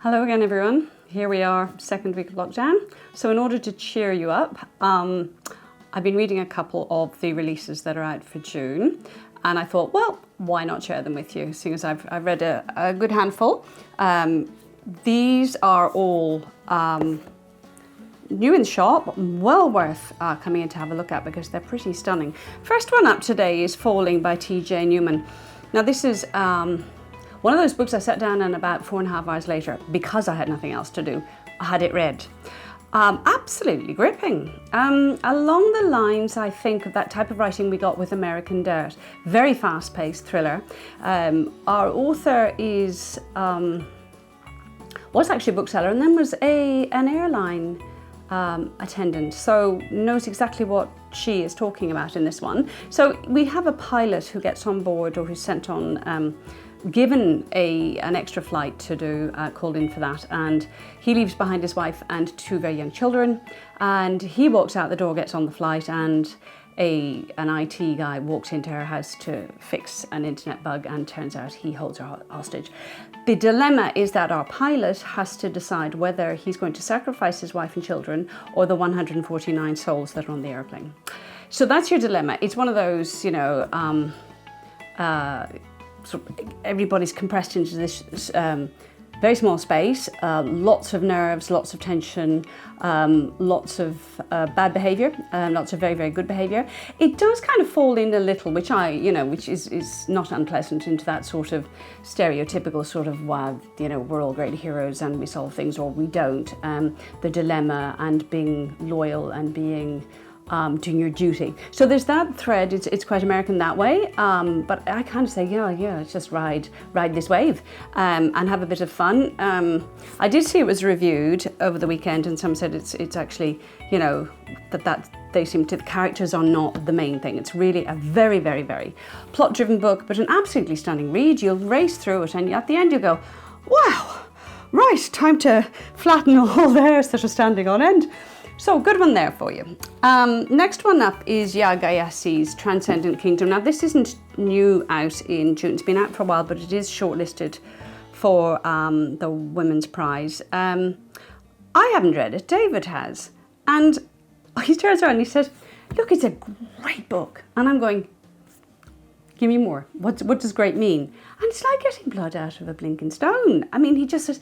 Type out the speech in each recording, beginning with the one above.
Hello again, everyone. Here we are, second week of lockdown. So in order to cheer you up, I've been reading a couple of the releases that are out for June, and I thought, well, why not share them with you, seeing as I've read a good handful. These are all new in shop, well worth coming in to have a look at because they're pretty stunning. First one up today is Falling by T.J. Newman. Now this is one of those books I sat down and about 4.5 hours later, because I had nothing else to do, I had it read. Absolutely gripping. Along the lines, I think, of that type of writing we got with American Dirt. Very fast-paced thriller. Our author was actually a bookseller and then was an airline attendant, so knows exactly what she is talking about in this one. So we have a pilot who gets on board, or who's sent on, given an extra flight to do, called in for that, and he leaves behind his wife and 2 very young children, and he walks out the door, gets on the flight, and an IT guy walks into her house to fix an internet bug, and turns out he holds her hostage. The dilemma is that our pilot has to decide whether he's going to sacrifice his wife and children or the 149 souls that are on the airplane. So that's your dilemma. It's one of those, so everybody's compressed into this very small space, lots of nerves, lots of tension, lots of bad behaviour, lots of very, very good behaviour. It does kind of fall in a little, which is not unpleasant, into that sort of stereotypical sort of, wow, we're all great heroes and we solve things, or we don't. The dilemma and being loyal and being doing your duty. So there's that thread. It's quite American that way, but I kind of say, yeah, let's just ride this wave and have a bit of fun. I did see it was reviewed over the weekend, and some said it's actually, that they seem to, the characters are not the main thing. It's really a very, very, very plot-driven book, but an absolutely stunning read. You'll race through it, and at the end you go, wow, right, time to flatten all the hairs that are standing on end. So, good one there for you. Next one up is Gyasi's Transcendent Kingdom. Now, this isn't new out in June. It's been out for a while, but it is shortlisted for the Women's Prize. I haven't read it. David has. And he turns around and he says, look, it's a great book. And I'm going, give me more. What does great mean? And it's like getting blood out of a blinking stone. I mean, he just says,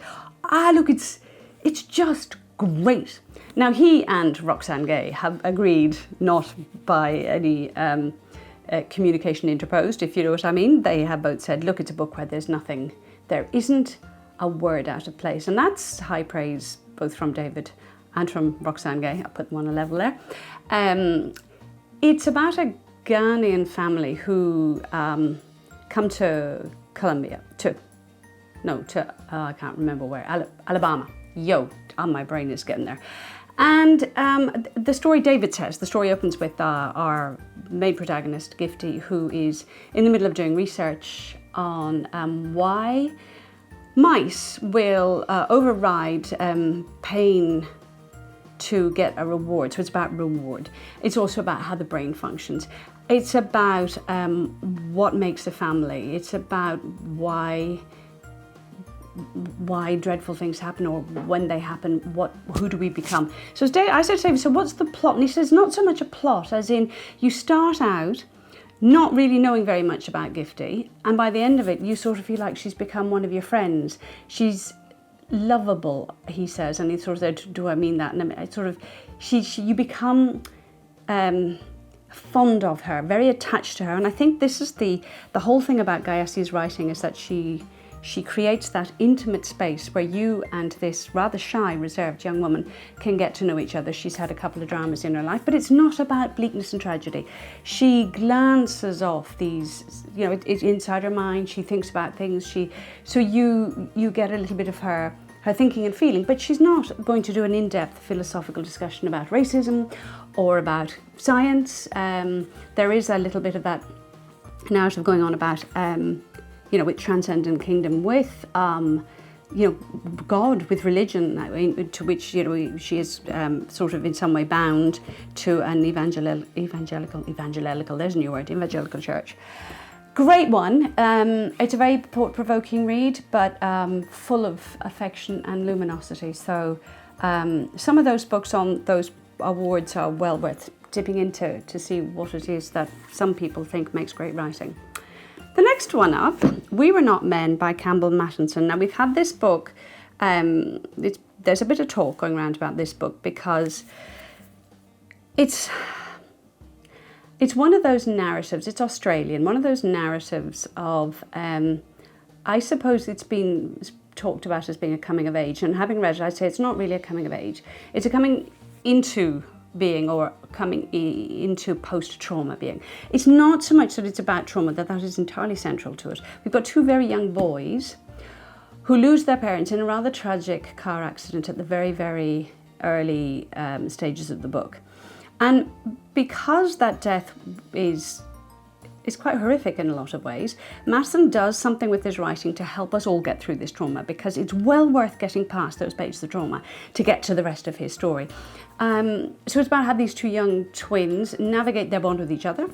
look, it's just great. Now, he and Roxane Gay have agreed, not by any communication interposed, if you know what I mean. They have both said, look, it's a book where there isn't a word out of place. And that's high praise, both from David and from Roxane Gay. I'll put them on a level there. It's about a Ghanaian family who come to Colombia, I can't remember where, Alabama. My brain is getting there. And the story, David says, the story opens with our main protagonist, Gifty, who is in the middle of doing research on why mice will override pain to get a reward. So it's about reward. It's also about how the brain functions. It's about what makes a family. It's about why dreadful things happen, or when they happen, who do we become? So I said to David, so what's the plot? And he says, not so much a plot, as in you start out not really knowing very much about Gifty, and by the end of it, you sort of feel like she's become one of your friends. She's lovable, he says, and he sort of said, do I mean that? And I sort of, you become fond of her, very attached to her, and I think this is the whole thing about Gyasi's writing, is that she creates that intimate space where you and this rather shy, reserved young woman can get to know each other. She's had a couple of dramas in her life, but it's not about bleakness and tragedy. She glances off these, it's inside her mind. She thinks about things. So you get a little bit of her thinking and feeling, but she's not going to do an in-depth philosophical discussion about racism or about science. There is a little bit of that narrative going on about with Transcendent Kingdom, with God, with religion, to which she is sort of in some way bound to an evangelical. There's a new word, evangelical church. Great one. It's a very thought-provoking read, but full of affection and luminosity. So some of those books on those awards are well worth dipping into to see what it is that some people think makes great writing. The next one up, We Were Not Men by Campbell and Mattinson. Now, we've had this book, there's a bit of talk going around about this book because it's one of those narratives, it's Australian, one of those narratives of, I suppose it's been talked about as being a coming of age, and having read it, I'd say it's not really a coming of age. It's a coming into being, or coming into post-trauma being. It's not so much that it's about trauma, that is entirely central to it. We've got two very young boys who lose their parents in a rather tragic car accident at the very, very early stages of the book. And because that death is quite horrific in a lot of ways, Mattinson does something with his writing to help us all get through this trauma, because it's well worth getting past those pages of trauma to get to the rest of his story. So it's about how these two young twins navigate their bond with each other,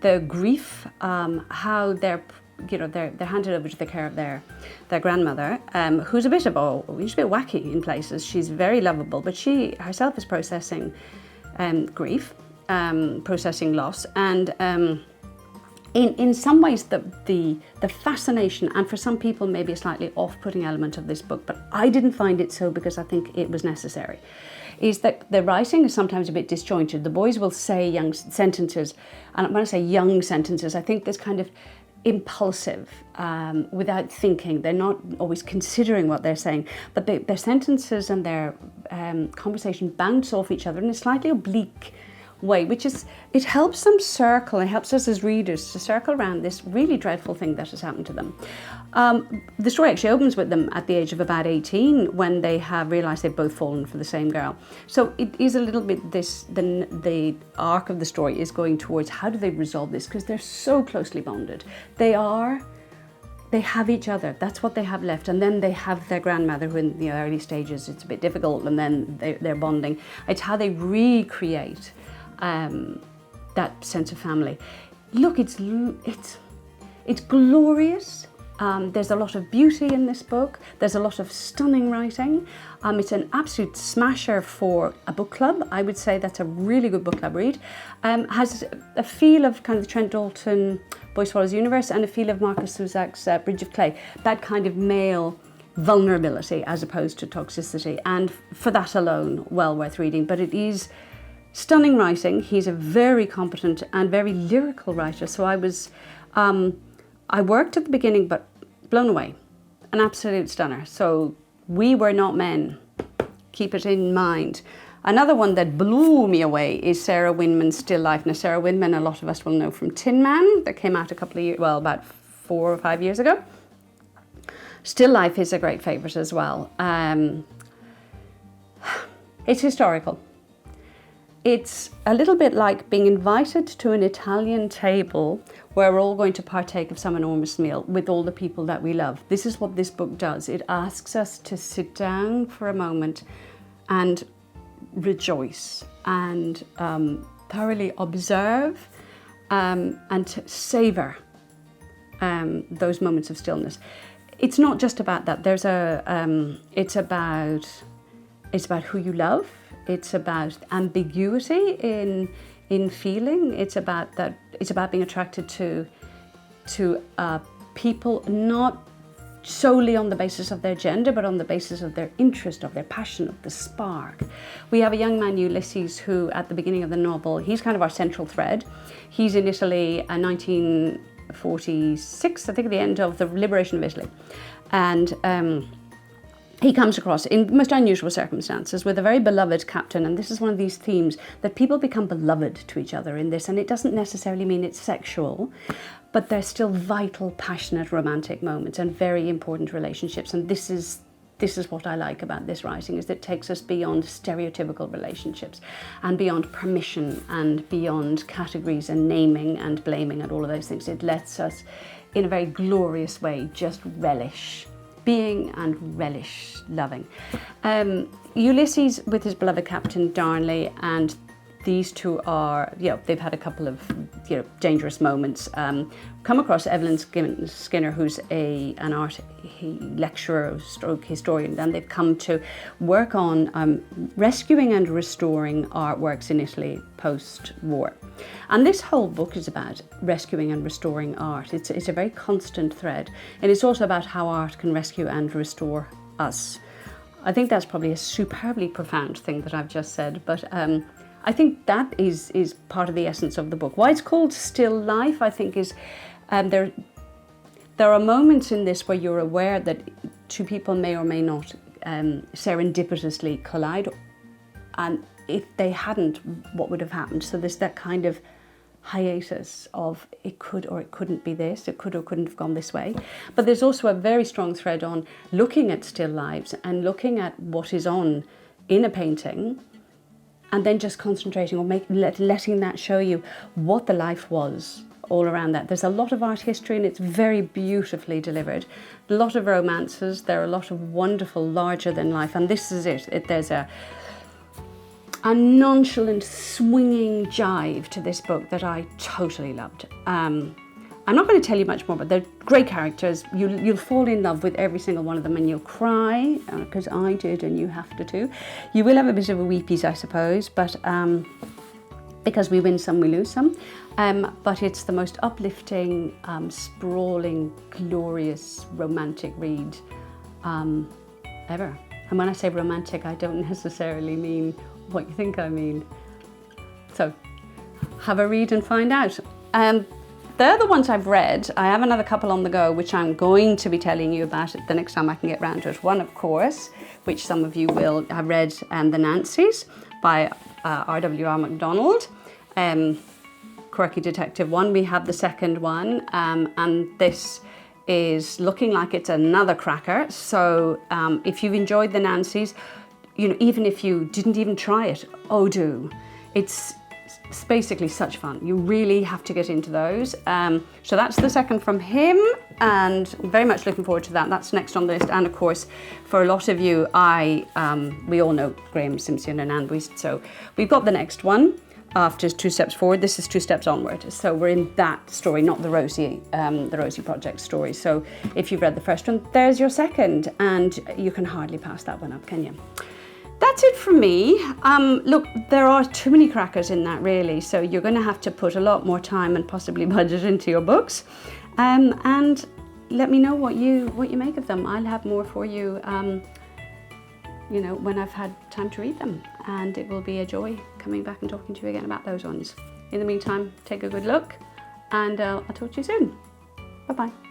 the grief, how they're handed over to the care of their grandmother, who's a bit wacky in places. She's very lovable, but she herself is processing grief, processing loss, and in some ways the fascination, and for some people maybe a slightly off-putting element of this book, but I didn't find it so because I think it was necessary, is that the writing is sometimes a bit disjointed. The boys will say young sentences, and when I say young sentences, I think there's kind of impulsive, without thinking. They're not always considering what they're saying, but their sentences and their conversation bounce off each other in a slightly oblique way, it helps them circle, it helps us as readers to circle around this really dreadful thing that has happened to them. The story actually opens with them at the age of about 18, when they have realised they've both fallen for the same girl. So it is a little bit the arc of the story is going towards how do they resolve this, because they're so closely bonded. They have each other, that's what they have left, and then they have their grandmother, who in the early stages it's a bit difficult, and then they're bonding. It's how they recreate that sense of family. Look, it's glorious. There's a lot of beauty in this book. There's a lot of stunning writing. It's an absolute smasher for a book club. I would say that's a really good book club read. Has a feel of kind of the Trent Dalton Boy Swallows universe, and a feel of Marcus Zuzak's Bridge of Clay. That kind of male vulnerability as opposed to toxicity. And for that alone, well worth reading. But it is stunning writing. He's a very competent and very lyrical writer. So I worked at the beginning, but blown away. An absolute stunner. So We Were Not Men. Keep it in mind. Another one that blew me away is Sarah Winman's Still Life. Now, Sarah Winman, a lot of us will know from Tin Man, that came out about 4 or 5 years ago. Still Life is a great favourite as well. It's historical. It's a little bit like being invited to an Italian table where we're all going to partake of some enormous meal with all the people that we love. This is what this book does. It asks us to sit down for a moment and rejoice and thoroughly observe and to savour those moments of stillness. It's not just about that. It's about who you love. It's about ambiguity in feeling. It's about being attracted to people, not solely on the basis of their gender, but on the basis of their interest, of their passion, of the spark. We have a young man, Ulysses, who at the beginning of the novel, he's kind of our central thread. He's in Italy in 1946, I think, at the end of the liberation of Italy. And he comes across, in most unusual circumstances, with a very beloved captain, and this is one of these themes, that people become beloved to each other in this, and it doesn't necessarily mean it's sexual, but they're still vital, passionate, romantic moments and very important relationships. And this is what I like about this writing, is that it takes us beyond stereotypical relationships and beyond permission and beyond categories and naming and blaming and all of those things. It lets us, in a very glorious way, just relish being and relish loving. Ulysses with his beloved captain Darnley, and these two are, they've had a couple of, dangerous moments. Come across Evelyn Skinner, who's an art lecturer stroke historian, and they've come to work on rescuing and restoring artworks in Italy post-war. And this whole book is about rescuing and restoring art. It's a very constant thread, and it's also about how art can rescue and restore us. I think that's probably a superbly profound thing that I've just said, but I think that is part of the essence of the book. Why it's called Still Life, I think, is there are moments in this where you're aware that two people may or may not serendipitously collide, and if they hadn't, what would have happened? So there's that kind of hiatus of it could or it couldn't be this, it could or couldn't have gone this way. But there's also a very strong thread on looking at still lives and looking at what is on in a painting, and then just concentrating on letting that show you what the life was all around that. There's a lot of art history, and it's very beautifully delivered. A lot of romances, there are a lot of wonderful larger than life, and this is it. There's a nonchalant, swinging jive to this book that I totally loved. I'm not going to tell you much more, but they're great characters. You'll fall in love with every single one of them, and you'll cry, because I did, and you have to too. You will have a bit of a weepies, I suppose, but because we win some, we lose some. But it's the most uplifting, sprawling, glorious, romantic read ever. And when I say romantic, I don't necessarily mean what you think I mean. So have a read and find out. They're the ones I've read. I have another couple on the go, which I'm going to be telling you about it the next time I can get round to it. One, of course, which some of you will have read, The Nancys by R.W.R.McDonald. Quirky Detective one. We have the second one, and this is looking like it's another cracker. So if you've enjoyed The Nancys, even if you didn't even try it, do. It's basically such fun. You really have to get into those. So that's the second from him, and very much looking forward to that. That's next on the list. And of course, for a lot of you, we all know Graeme, Simsion and Buist. So we've got the next one after 2 steps forward. This is 2 steps onward. So we're in that story, not the Rosie Project story. So if you've read the first one, there's your second, and you can hardly pass that one up, can you? That's it from me. Look, there are too many crackers in that, really, so you're going to have to put a lot more time and possibly budget into your books. And let me know what you make of them. I'll have more for you, when I've had time to read them. And it will be a joy coming back and talking to you again about those ones. In the meantime, take a good look, and I'll talk to you soon. Bye-bye.